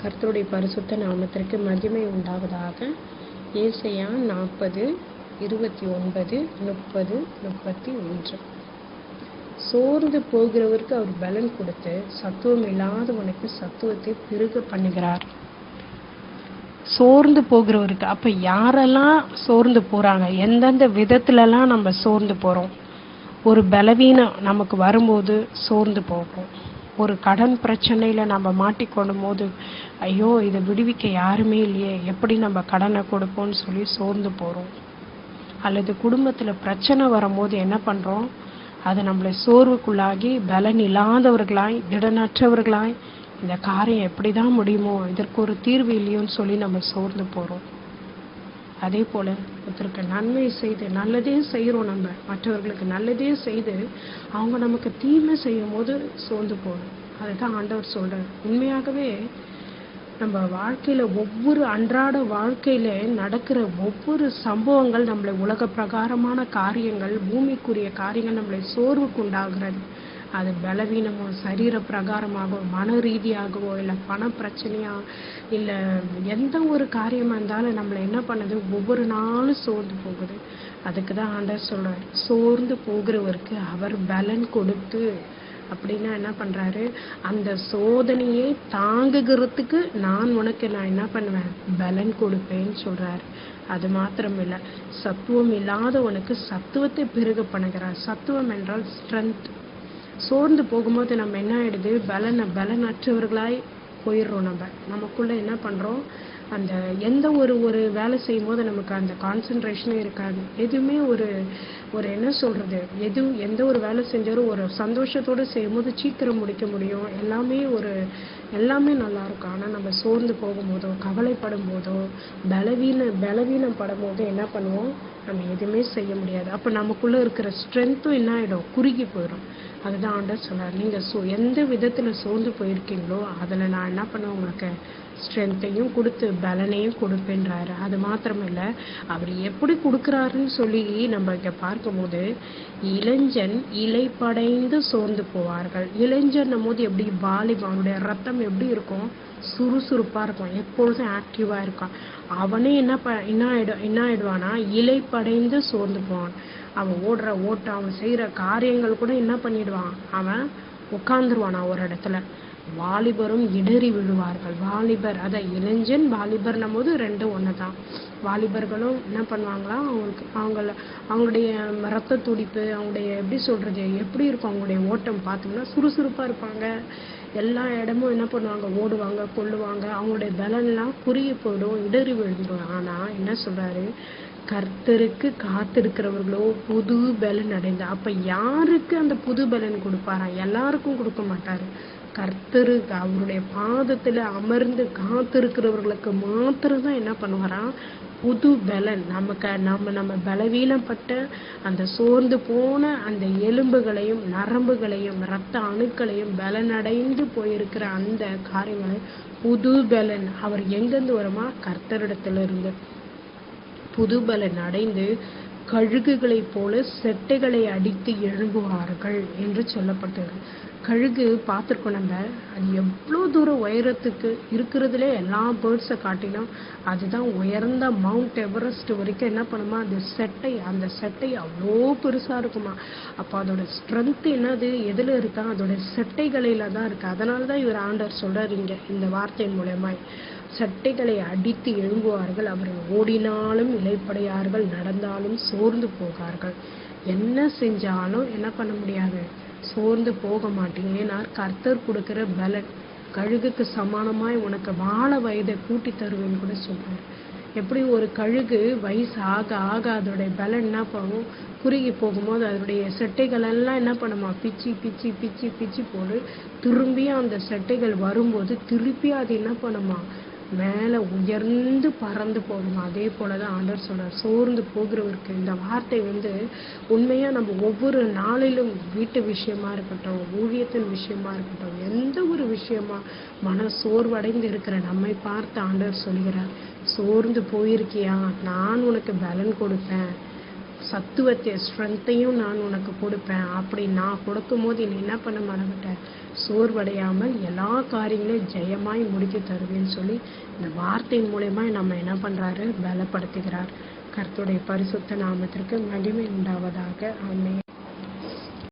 கர்த்தருடைய பரிசுத்த நாமத்திற்கு மகிமை உண்டாவதாக. ஏசாயா 40:29-30-31. சோர்ந்து போகிறவருக்கு அவர் பலன் கொடுத்து சத்துவம் இல்லாதவனுக்கு சத்துவத்தை பெருக பண்ணுகிறார். சோர்ந்து போகிறவருக்கு, அப்ப யாரெல்லாம் சோர்ந்து போறாங்க, எந்தெந்த விதத்துலலாம் நம்ம சோர்ந்து போறோம்? ஒரு பலவீனம் நமக்கு வரும்போது சோர்ந்து போகிறோம். ஒரு கடன் பிரச்சனையில் நம்ம மாட்டிக்கொள்ளும் போது, ஐயோ இதை விடுவிக்க யாருமே இல்லையே, எப்படி நம்ம கடனை கொடுப்போம்னு சொல்லி சோர்ந்து போகிறோம். அல்லது குடும்பத்தில் பிரச்சனை வரும்போது என்ன பண்ணுறோம், அது நம்மளை சோர்வுக்குள்ளாகி பலன் இல்லாதவர்களாய் திடனற்றவர்களாய், இந்த காரியம் எப்படி தான் முடியுமோ, இதற்கு ஒரு தீர்வு இல்லையோன்னு சொல்லி நம்ம சோர்ந்து போகிறோம். அதே போல் ஒருத்தருக்கு நன்மை செய்து நல்லதே செய்கிறோம், நம்ம மற்றவர்களுக்கு நல்லதே செய்து அவங்க நமக்கு தீமை செய்யும் போது சோர்ந்து போகணும். அதுதான் ஆண்டவர் சொல்கிறார். உண்மையாகவே நம்ம வாழ்க்கையில் ஒவ்வொரு அன்றாட வாழ்க்கையில் நடக்கிற ஒவ்வொரு சம்பவங்கள், நம்மளை உலக பிரகாரமான காரியங்கள், பூமிக்குரிய காரியங்கள் நம்மளை சோர்வுக்கு உண்டாகிறது. அது பலவீனமோ, சரீர பிரகாரமாகவோ, மன ரீதியாகவோ, இல்லை பண பிரச்சனையா, இல்லை எந்த ஒரு காரியமாக இருந்தாலும் நம்மளை என்ன பண்ணுது, ஒவ்வொரு நாளும் சோர்ந்து போகுது. அதுக்கு தான் ஆண்டவர் சொல்கிறார், சோர்ந்து போகிறவருக்கு அவர் பலன் கொடுத்து, அப்படின்னா என்ன பண்ணுறாரு, அந்த சோதனையை தாங்குகிறதுக்கு நான் என்ன பண்ணுவேன், பலன் கொடுப்பேன்னு சொல்கிறாரு. அது மாத்திரம் இல்லை, சத்துவம் இல்லாதவனுக்கு சத்துவத்தை பெருக பண்ணுகிறார். சத்துவம் என்றால் ஸ்ட்ரென்த். சோர்ந்து போகும்போது நம்ம என்ன ஆயிடுது, பலனற்றவர்களாய் போயிடுறோம். நமக்குள்ள என்ன பண்ணுறோம், அந்த எந்த ஒரு வேலை செய்யும் போது நமக்கு அந்த கான்சன்ட்ரேஷனே இருக்காது. எதுவுமே ஒரு என்ன சொல்கிறது, எந்த ஒரு வேலை செஞ்சாலும் ஒரு சந்தோஷத்தோடு செய்யும்போது சீக்கிரம் முடிக்க முடியும். எல்லாமே நல்லாயிருக்கும். ஆனால் நம்ம சோர்ந்து போகும்போதோ, கவலைப்படும் போதோ, பலவீனப்படும் போதோ என்ன பண்ணுவோம், நம்ம எதுவுமே செய்ய முடியாது. அப்போ நமக்குள்ளே இருக்கிற ஸ்ட்ரென்த்தும் என்ன ஆகிடும், குறுகி போயிடும். அதுதான் ஆண்டவர் சொல்கிறார், நீங்கள் எந்த விதத்தில் சோர்ந்து போயிருக்கீங்களோ அதில் நான் என்ன பண்ணுவேன், உங்களுக்கு ஸ்ட்ரென்த்தையும் கொடுத்து பலனையும் கொடுப்பேன்றாரு. அது மாத்திரமில்லை, அவர் எப்படி கொடுக்குறாருன்னு சொல்லி நம்ம இங்கே பார்க்கும்போது, இளைஞன் இலைப்படைந்து சோர்ந்து போவார்கள். இளைஞர்னும் போது எப்படி, வாலிபனுடைய ரத்தம் எப்படி இருக்கும், சுறுசுறுப்பாக இருக்கும், எப்பொழுதும் ஆக்டிவாக இருக்கான். அவனே என்ன ஆயிடுவானா, இலைப்படைந்து சோர்ந்து போவான். அவன் ஓடுற ஓட்டம், அவன் செய்கிற காரியங்கள் கூட என்ன பண்ணிடுவான், அவன் உட்காந்துருவானா ஒரு இடத்துல. வாலிபரும் இடறி விழுவார்கள். வாலிபர், அதான் இளைஞன் வாலிபர்னும் போது ரெண்டும் ஒன்று தான். வாலிபர்களும் என்ன பண்ணுவாங்களா, அவங்களுடைய ரத்த துடிப்பு, அவங்களுடைய எப்படி சொல்கிறது, எப்படி இருக்கும், அவங்களுடைய ஓட்டம் பார்த்தோம்னா சுறுசுறுப்பாக இருப்பாங்க. எல்லா இடமும் என்ன பண்ணுவாங்க, ஓடுவாங்க, கொள்ளுவாங்க. அவங்களுடைய பலன்லாம் குறுகி போயிடும், இடறி விழுந்துடும். ஆனால் என்ன சொல்கிறாரு, கர்த்தருக்கு காத்திருக்கிறவர்களோ புது பலன் அடைந்த. அப்போ யாருக்கு அந்த புது பலன் கொடுப்பாரா, எல்லாருக்கும் கொடுக்க மாட்டார். கர்த்தருக்கு அவருடைய பாதத்தில் அமர்ந்து காத்திருக்கிறவர்களுக்கு மாத்திரம்தான் என்ன பண்ணுவாராம், புது பலன். நம்ம பலவீனப்பட்ட அந்த சோர்ந்து போன அந்த எலும்புகளையும் நரம்புகளையும் இரத்த அணுக்களையும் பலனடைந்து போயிருக்கிற அந்த காரியங்களை புது பலன் அவர் எங்கேருந்து வருமா, கர்த்தரிடத்திலிருந்து. புது பலன் அடைந்து கழுகுகளைப் போல செட்டைகளை அடித்து எழும்புவார்கள் என்று சொல்லப்பட்டது. கழுகு பார்த்துருக்கோம் நம்ம, அது எவ்வளோ தூரம் உயரத்துக்கு இருக்கிறதுலே எல்லா பேர்ட்ஸை காட்டிலும் அதுதான் உயர்ந்த மவுண்ட் எவரெஸ்ட் வரைக்கும் என்ன பண்ணுமா, அந்த செட்டை அவ்வளோ பெருசாக இருக்குமா. அப்போ அதோட ஸ்ட்ரென்த்து என்னது, எதில் இருக்கா, அதோட செட்டைகளில் தான் இருக்குது. அதனால தான் இவர் ஆண்டவர் சொல்கிறார் இங்கே இந்த வார்த்தையின் மூலமாய், சட்டைகளை அடித்து எழும்புவார்கள், அவர்கள் ஓடினாலும் இலைப்படையார்கள், நடந்தாலும் சோர்ந்து போகார்கள். என்ன செஞ்சாலும் என்ன பண்ண முடியாது, சோர்ந்து போக மாட்டீங்க. ஏன்னா கர்த்தர் கொடுக்கிற பலன் கழுகுக்கு சமானமாய் உனக்கு வாழ வயதை கூட்டி தருவேன்னு கூட சொல்றாரு. எப்படி ஒரு கழுகு வயசு ஆக ஆக அதோடைய பலன் என்ன பண்ணும், குறுகி போகும்போது அதனுடைய செட்டைகள் எல்லாம் என்ன பண்ணுமா, பிச்சு பிச்சு பிச்சு பிச்சு போடு. திரும்பியும் அந்த செட்டைகள் வரும்போது திருப்பி அது என்ன பண்ணுமா, மேலே உயர்ந்து பறந்து போகணும். அதே போல தான் ஆண்டவர் சொல்கிறார், சோர்ந்து போகிறவருக்கு. இந்த வார்த்தை உண்மையாக நம்ம ஒவ்வொரு நாளிலும் வீட்டு விஷயமா இருக்கட்டும், ஊழியத்தின் விஷயமா இருக்கட்டும், எந்த ஒரு விஷயமா மன சோர்வடைந்து இருக்கிற நம்மை பார்த்து ஆண்டவர் சொல்கிறார், சோர்ந்து போயிருக்கியா, நான் உனக்கு பலன் கொடுப்பேன், சத்துவத்தை ஸ்ட்ரென்த்தையும் நான் உனக்கு கொடுப்பேன். அப்படி நான் கொடுக்கும்போது நீ என்ன பண்ண மாட்ட, சோர்வடையாமல் எல்லா காரியங்களையும் ஜெயமாய் முடித்து தருவேன்னு சொல்லி இந்த வார்த்தையின் மூலமா நம்ம என்ன பண்றாரு, பலப்படுத்துகிறார். கர்த்தருடைய பரிசுத்த நாமத்திற்கு மகிமை உண்டாவதாக. ஆமென்.